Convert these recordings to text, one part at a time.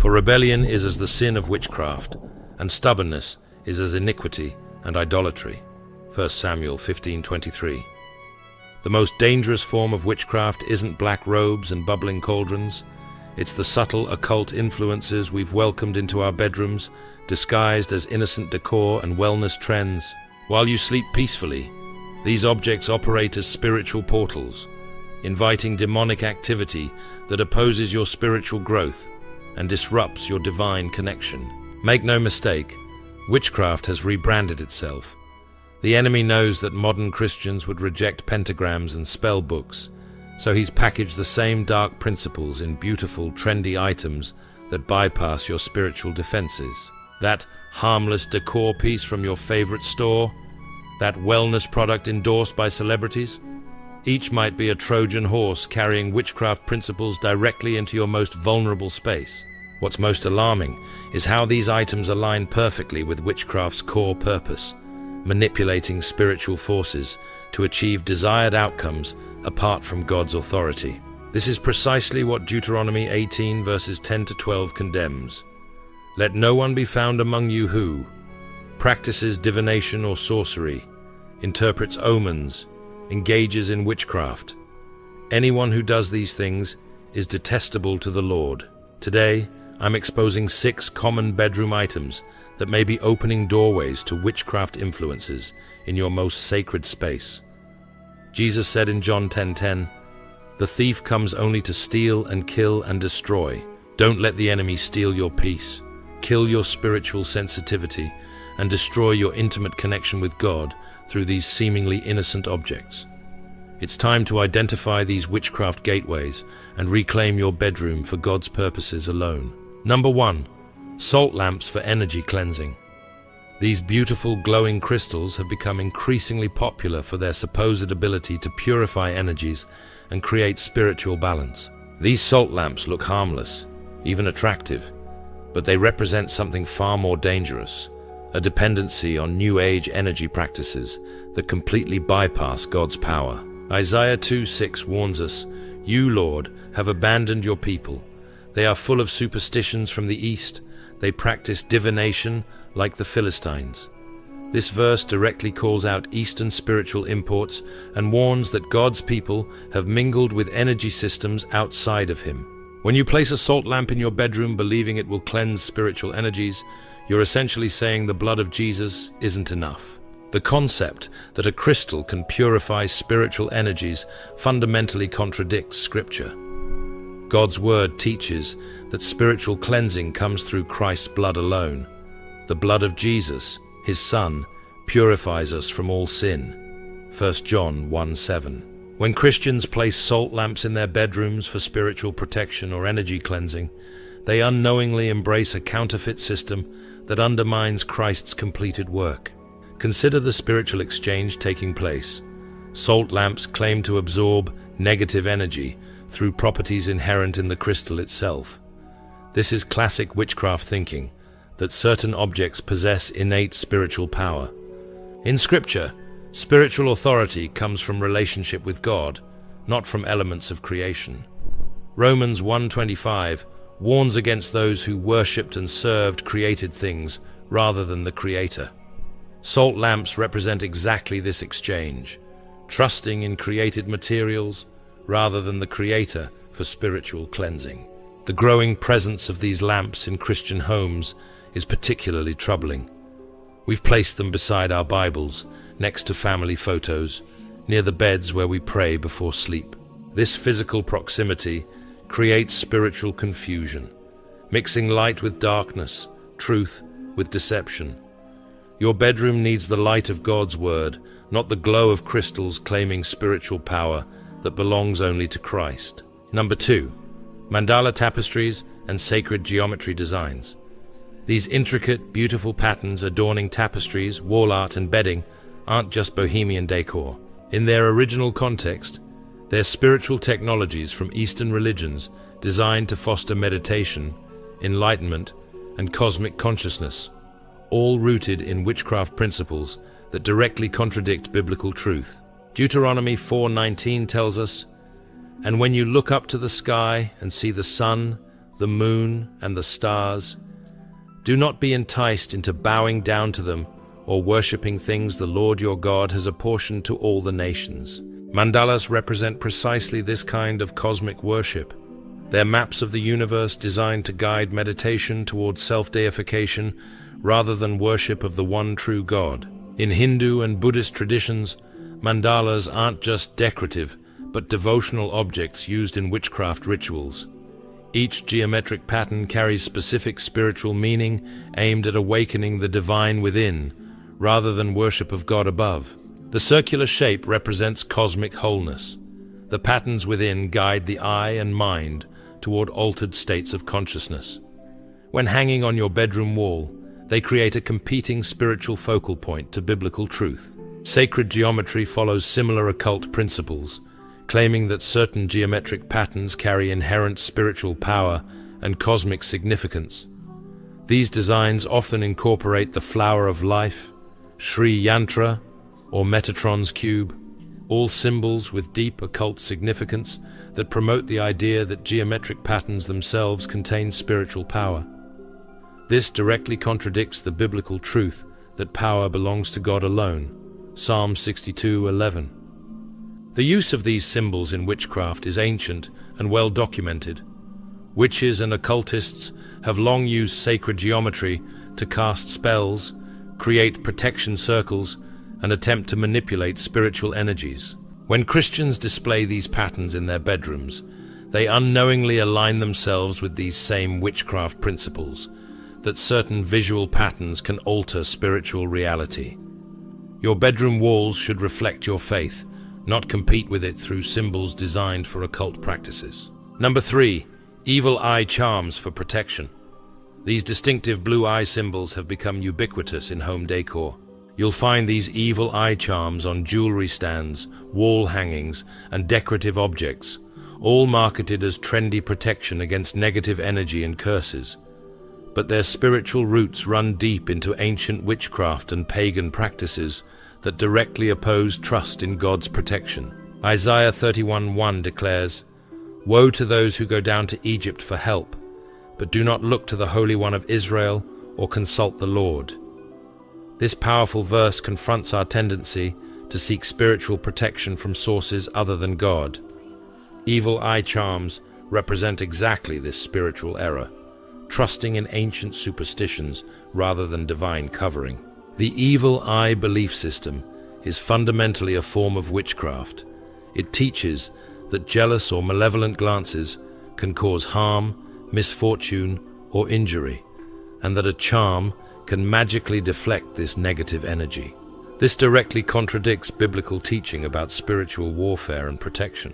For rebellion is as the sin of witchcraft, and stubbornness is as iniquity and idolatry. 1 Samuel 15:23. The most dangerous form of witchcraft isn't black robes and bubbling cauldrons. It's the subtle occult influences we've welcomed into our bedrooms, disguised as innocent decor and wellness trends. While you sleep peacefully, these objects operate as spiritual portals, inviting demonic activity that opposes your spiritual growth and disrupts your divine connection. Make no mistake, witchcraft has rebranded itself. The enemy knows that modern Christians would reject pentagrams and spell books, so he's packaged the same dark principles in beautiful, trendy items that bypass your spiritual defenses. That harmless decor piece from your favorite store, that wellness product endorsed by celebrities, each might be a Trojan horse carrying witchcraft principles directly into your most vulnerable space. What's most alarming is how these items align perfectly with witchcraft's core purpose, manipulating spiritual forces to achieve desired outcomes apart from God's authority. This is precisely what Deuteronomy 18 verses 10 to 12 condemns. Let no one be found among you who practices divination or sorcery, interprets omens, engages in witchcraft. Anyone who does these things is detestable to the Lord. Today, I'm exposing 6 common bedroom items that may be opening doorways to witchcraft influences in your most sacred space. Jesus said in John 10:10, "The thief comes only to steal and kill and destroy. Don't let the enemy steal your peace, kill your spiritual sensitivity, and destroy your intimate connection with God through these seemingly innocent objects." It's time to identify these witchcraft gateways and reclaim your bedroom for God's purposes alone. Number 1. Salt lamps for energy cleansing. These beautiful glowing crystals have become increasingly popular for their supposed ability to purify energies and create spiritual balance. These salt lamps look harmless, even attractive, but they represent something far more dangerous, a dependency on New Age energy practices that completely bypass God's power. Isaiah 2:6 warns us, "You, Lord, have abandoned your people. They are full of superstitions from the east. They practice divination like the Philistines." This verse directly calls out Eastern spiritual imports and warns that God's people have mingled with energy systems outside of Him. When you place a salt lamp in your bedroom believing it will cleanse spiritual energies, you're essentially saying the blood of Jesus isn't enough. The concept that a crystal can purify spiritual energies fundamentally contradicts Scripture. God's Word teaches that spiritual cleansing comes through Christ's blood alone. The blood of Jesus, His Son, purifies us from all sin. 1 John 1:7. When Christians place salt lamps in their bedrooms for spiritual protection or energy cleansing, they unknowingly embrace a counterfeit system that undermines Christ's completed work. Consider the spiritual exchange taking place. Salt lamps claim to absorb negative energy through properties inherent in the crystal itself. This is classic witchcraft thinking, that certain objects possess innate spiritual power. In Scripture, spiritual authority comes from relationship with God, not from elements of creation. Romans 1:25 warns against those who worshipped and served created things rather than the Creator. Salt lamps represent exactly this exchange, trusting in created materials rather than the Creator for spiritual cleansing. The growing presence of these lamps in Christian homes is particularly troubling. We've placed them beside our Bibles, next to family photos, near the beds where we pray before sleep. This physical proximity creates spiritual confusion, mixing light with darkness, truth with deception. Your bedroom needs the light of God's Word, not the glow of crystals claiming spiritual power that belongs only to Christ. Number 2. Mandala tapestries and sacred geometry designs. These intricate, beautiful patterns adorning tapestries, wall art, and bedding aren't just bohemian decor. In their original context, they're spiritual technologies from Eastern religions designed to foster meditation, enlightenment, and cosmic consciousness, all rooted in witchcraft principles that directly contradict biblical truth. Deuteronomy 4:19 tells us, "And when you look up to the sky and see the sun, the moon, and the stars. Do not be enticed into bowing down to them or worshipping things the Lord your God has apportioned to all the nations. Mandalas represent precisely this kind of cosmic worship. They're maps of the universe designed to guide meditation towards self-deification rather than worship of the one true God. In Hindu and Buddhist traditions, mandalas aren't just decorative, but devotional objects used in witchcraft rituals. Each geometric pattern carries specific spiritual meaning aimed at awakening the divine within, rather than worship of God above. The circular shape represents cosmic wholeness. The patterns within guide the eye and mind toward altered states of consciousness. When hanging on your bedroom wall, they create a competing spiritual focal point to biblical truth. Sacred geometry follows similar occult principles, claiming that certain geometric patterns carry inherent spiritual power and cosmic significance. These designs often incorporate the flower of life, Sri Yantra, or Metatron's cube, all symbols with deep occult significance that promote the idea that geometric patterns themselves contain spiritual power. This directly contradicts the biblical truth that power belongs to God alone, Psalm 62:11. The use of these symbols in witchcraft is ancient and well documented. Witches and occultists have long used sacred geometry to cast spells, create protection circles, and attempt to manipulate spiritual energies. When Christians display these patterns in their bedrooms, they unknowingly align themselves with these same witchcraft principles, that certain visual patterns can alter spiritual reality. Your bedroom walls should reflect your faith, not compete with it through symbols designed for occult practices. Number 3. Evil eye charms for protection. These distinctive blue eye symbols have become ubiquitous in home decor. You'll find these evil eye charms on jewelry stands, wall hangings, and decorative objects, all marketed as trendy protection against negative energy and curses. But their spiritual roots run deep into ancient witchcraft and pagan practices that directly oppose trust in God's protection. Isaiah 31:1 declares, "Woe to those who go down to Egypt for help, but do not look to the Holy One of Israel or consult the Lord." This powerful verse confronts our tendency to seek spiritual protection from sources other than God. Evil eye charms represent exactly this spiritual error, trusting in ancient superstitions rather than divine covering. The evil eye belief system is fundamentally a form of witchcraft. It teaches that jealous or malevolent glances can cause harm, misfortune, or injury, and that a charm can magically deflect this negative energy. This directly contradicts biblical teaching about spiritual warfare and protection.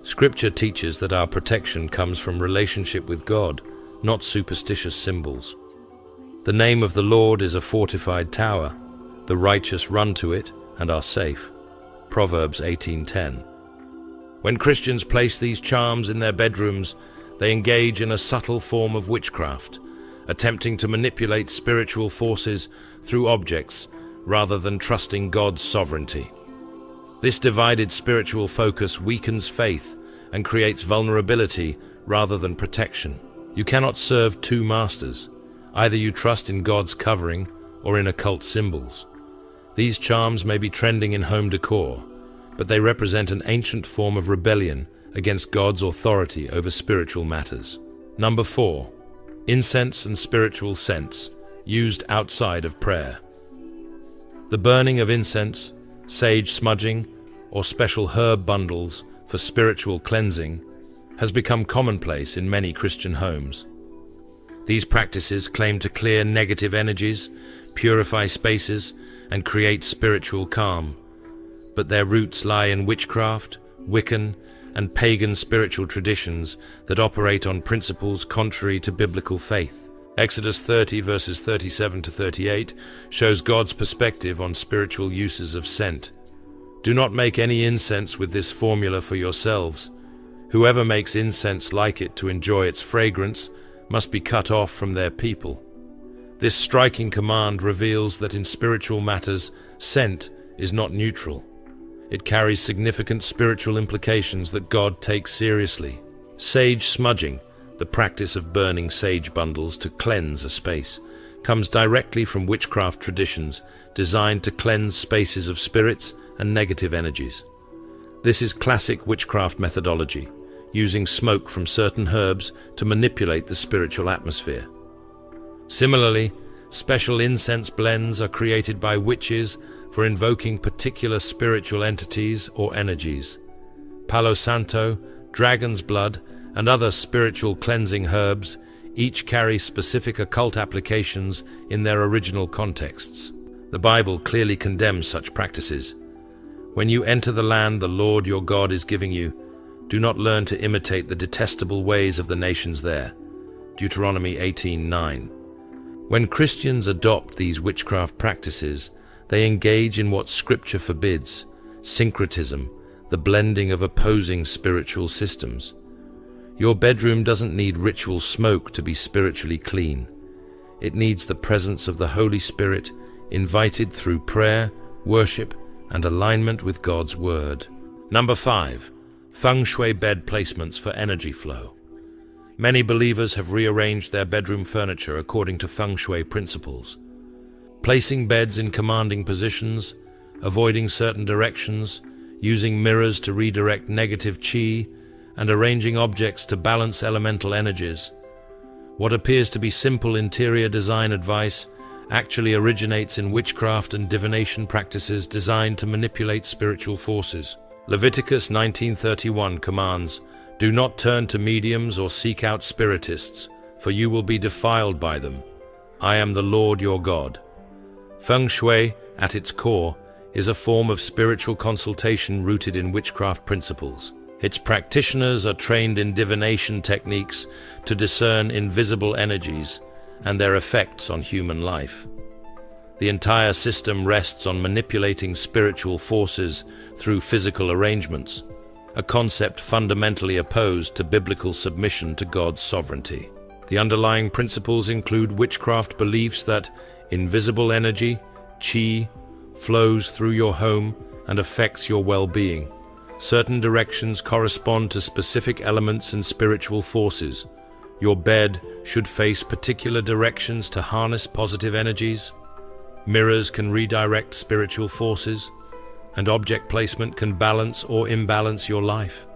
Scripture teaches that our protection comes from relationship with God, not superstitious symbols. The name of the Lord is a fortified tower. The righteous run to it and are safe. Proverbs 18:10. When Christians place these charms in their bedrooms, they engage in a subtle form of witchcraft, attempting to manipulate spiritual forces through objects rather than trusting God's sovereignty. This divided spiritual focus weakens faith and creates vulnerability rather than protection. You cannot serve two masters. Either you trust in God's covering or in occult symbols. These charms may be trending in home decor, but they represent an ancient form of rebellion against God's authority over spiritual matters. Number 4. Incense and spiritual scents, used outside of prayer. The burning of incense, sage smudging, or special herb bundles for spiritual cleansing has become commonplace in many Christian homes. These practices claim to clear negative energies, purify spaces, and create spiritual calm, but their roots lie in witchcraft, Wiccan, and pagan spiritual traditions that operate on principles contrary to biblical faith. Exodus 30 verses 37 to 38 shows God's perspective on spiritual uses of scent. Do not make any incense with this formula for yourselves. Whoever makes incense like it to enjoy its fragrance must be cut off from their people. This striking command reveals that in spiritual matters, scent is not neutral. It carries significant spiritual implications that God takes seriously. Sage smudging, the practice of burning sage bundles to cleanse a space, comes directly from witchcraft traditions designed to cleanse spaces of spirits and negative energies. This is classic witchcraft methodology, using smoke from certain herbs to manipulate the spiritual atmosphere. Similarly, special incense blends are created by witches for invoking particular spiritual entities or energies. Palo Santo, dragon's blood, and other spiritual cleansing herbs each carry specific occult applications in their original contexts. The Bible clearly condemns such practices. When you enter the land the Lord your God is giving you, do not learn to imitate the detestable ways of the nations there. Deuteronomy 18:9. When Christians adopt these witchcraft practices, they engage in what Scripture forbids, syncretism, the blending of opposing spiritual systems. Your bedroom doesn't need ritual smoke to be spiritually clean. It needs the presence of the Holy Spirit, invited through prayer, worship, and alignment with God's Word. Number 5. Feng Shui bed placements for energy flow. Many believers have rearranged their bedroom furniture according to Feng Shui principles. Placing beds in commanding positions, avoiding certain directions, using mirrors to redirect negative qi, and arranging objects to balance elemental energies. What appears to be simple interior design advice actually originates in witchcraft and divination practices designed to manipulate spiritual forces. Leviticus 19:31 commands, "Do not turn to mediums or seek out spiritists, for you will be defiled by them. I am the Lord your God." Feng Shui, at its core, is a form of spiritual consultation rooted in witchcraft principles. Its practitioners are trained in divination techniques to discern invisible energies and their effects on human life. The entire system rests on manipulating spiritual forces through physical arrangements, a concept fundamentally opposed to biblical submission to God's sovereignty. The underlying principles include witchcraft beliefs that invisible energy, qi, flows through your home and affects your well-being. Certain directions correspond to specific elements and spiritual forces. Your bed should face particular directions to harness positive energies. Mirrors can redirect spiritual forces, and object placement can balance or imbalance your life.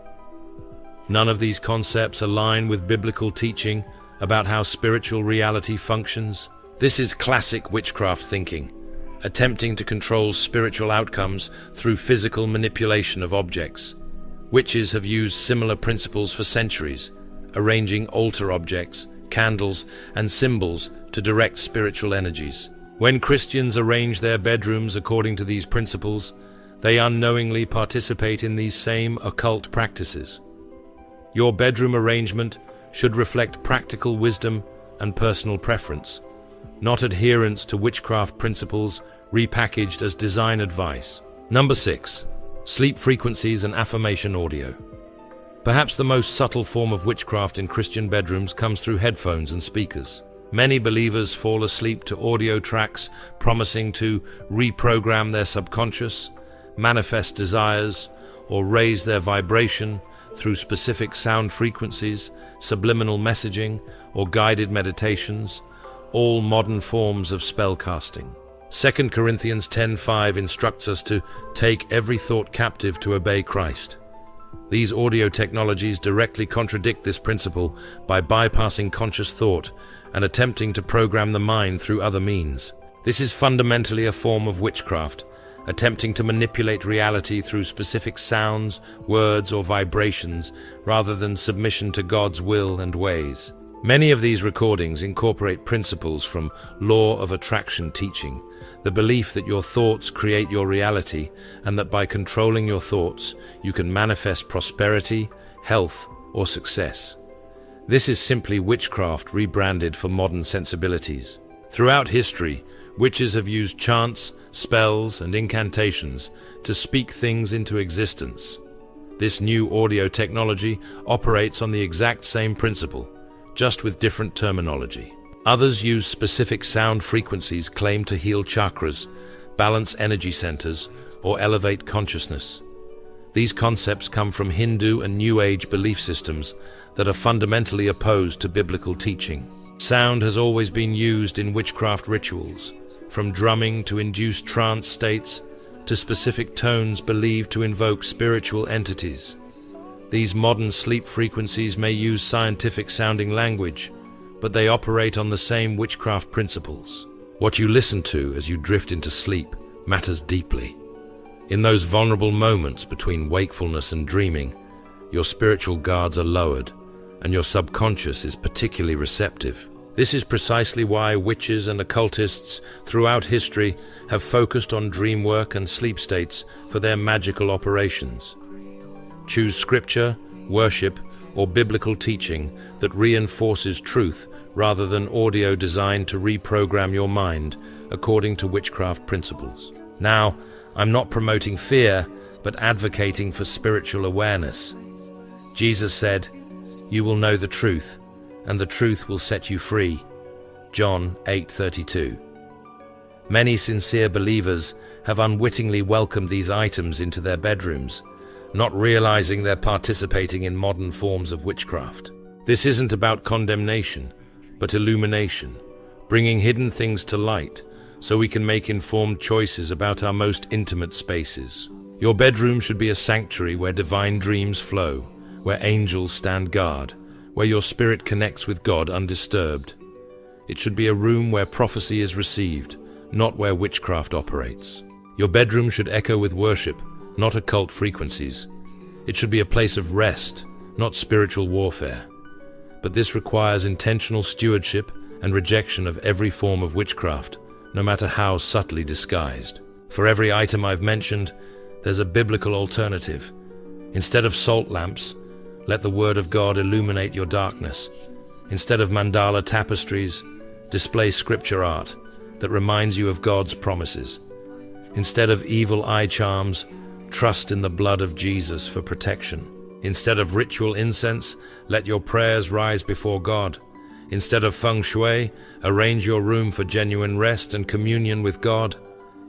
None of these concepts align with biblical teaching about how spiritual reality functions. This is classic witchcraft thinking, attempting to control spiritual outcomes through physical manipulation of objects. Witches have used similar principles for centuries, arranging altar objects, candles, and symbols to direct spiritual energies. When Christians arrange their bedrooms according to these principles, they unknowingly participate in these same occult practices. Your bedroom arrangement should reflect practical wisdom and personal preference, not adherence to witchcraft principles repackaged as design advice. Number 6. Sleep frequencies and affirmation audio. Perhaps the most subtle form of witchcraft in Christian bedrooms comes through headphones and speakers. Many believers fall asleep to audio tracks promising to reprogram their subconscious, manifest desires, or raise their vibration through specific sound frequencies, subliminal messaging, or guided meditations, all modern forms of spellcasting. 2 Corinthians 10:5 instructs us to take every thought captive to obey Christ. These audio technologies directly contradict this principle by bypassing conscious thought and attempting to program the mind through other means. This is fundamentally a form of witchcraft, attempting to manipulate reality through specific sounds, words, or vibrations rather than submission to God's will and ways. Many of these recordings incorporate principles from law of attraction teaching, the belief that your thoughts create your reality and that by controlling your thoughts, you can manifest prosperity, health, or success. This is simply witchcraft rebranded for modern sensibilities. Throughout history, witches have used chants, spells, and incantations to speak things into existence. This new audio technology operates on the exact same principle, just with different terminology. Others use specific sound frequencies claimed to heal chakras, balance energy centers, or elevate consciousness. These concepts come from Hindu and New Age belief systems that are fundamentally opposed to biblical teaching. Sound has always been used in witchcraft rituals, from drumming to induce trance states to specific tones believed to invoke spiritual entities. These modern sleep frequencies may use scientific-sounding language, but they operate on the same witchcraft principles. What you listen to as you drift into sleep matters deeply. In those vulnerable moments between wakefulness and dreaming, your spiritual guards are lowered, and your subconscious is particularly receptive. This is precisely why witches and occultists throughout history have focused on dream work and sleep states for their magical operations. Choose scripture, worship, or biblical teaching that reinforces truth rather than audio designed to reprogram your mind according to witchcraft principles. Now, I'm not promoting fear, but advocating for spiritual awareness. Jesus said, "You will know the truth, and the truth will set you free." John 8:32. Many sincere believers have unwittingly welcomed these items into their bedrooms, not realizing they're participating in modern forms of witchcraft. This isn't about condemnation, but illumination, bringing hidden things to light so we can make informed choices about our most intimate spaces. Your bedroom should be a sanctuary where divine dreams flow, where angels stand guard, where your spirit connects with God undisturbed. It should be a room where prophecy is received, not where witchcraft operates. Your bedroom should echo with worship, not occult frequencies. It should be a place of rest, not spiritual warfare. But this requires intentional stewardship and rejection of every form of witchcraft, no matter how subtly disguised. For every item I've mentioned, there's a biblical alternative. Instead of salt lamps, let the Word of God illuminate your darkness. Instead of mandala tapestries, display scripture art that reminds you of God's promises. Instead of evil eye charms, trust in the blood of Jesus for protection. Instead of ritual incense, let your prayers rise before God. Instead of feng shui, arrange your room for genuine rest and communion with God.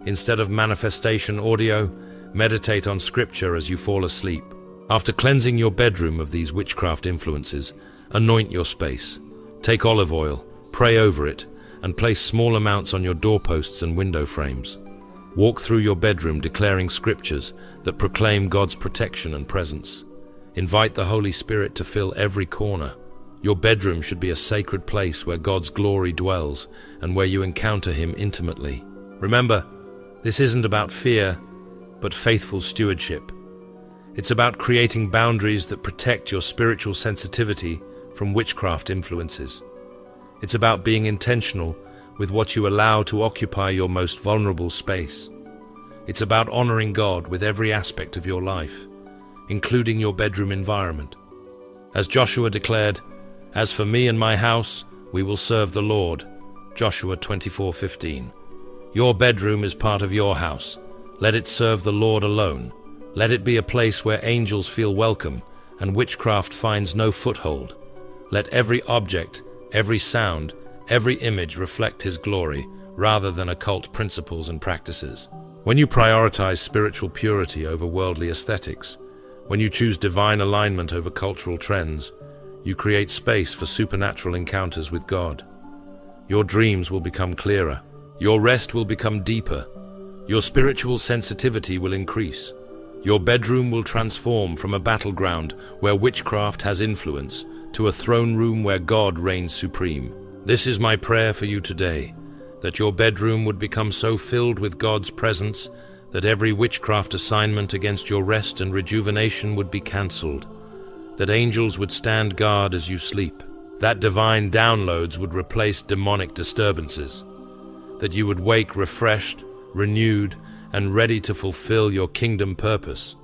Instead of manifestation audio, meditate on scripture as you fall asleep. After cleansing your bedroom of these witchcraft influences, anoint your space. Take olive oil, pray over it, and place small amounts on your doorposts and window frames. Walk through your bedroom declaring scriptures that proclaim God's protection and presence. Invite the Holy Spirit to fill every corner. Your bedroom should be a sacred place where God's glory dwells and where you encounter Him intimately. Remember, this isn't about fear, but faithful stewardship. It's about creating boundaries that protect your spiritual sensitivity from witchcraft influences. It's about being intentional with what you allow to occupy your most vulnerable space. It's about honoring God with every aspect of your life, including your bedroom environment. As Joshua declared, "As for me and my house, we will serve the Lord." Joshua 24:15. Your bedroom is part of your house. Let it serve the Lord alone. Let it be a place where angels feel welcome and witchcraft finds no foothold. Let every object, every sound, every image reflect His glory rather than occult principles and practices. When you prioritize spiritual purity over worldly aesthetics, when you choose divine alignment over cultural trends, you create space for supernatural encounters with God. Your dreams will become clearer. Your rest will become deeper. Your spiritual sensitivity will increase. Your bedroom will transform from a battleground where witchcraft has influence to a throne room where God reigns supreme. This is my prayer for you today, that your bedroom would become so filled with God's presence that every witchcraft assignment against your rest and rejuvenation would be cancelled, that angels would stand guard as you sleep, that divine downloads would replace demonic disturbances, that you would wake refreshed, renewed, and ready to fulfill your kingdom purpose,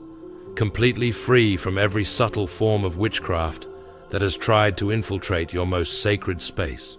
completely free from every subtle form of witchcraft that has tried to infiltrate your most sacred space.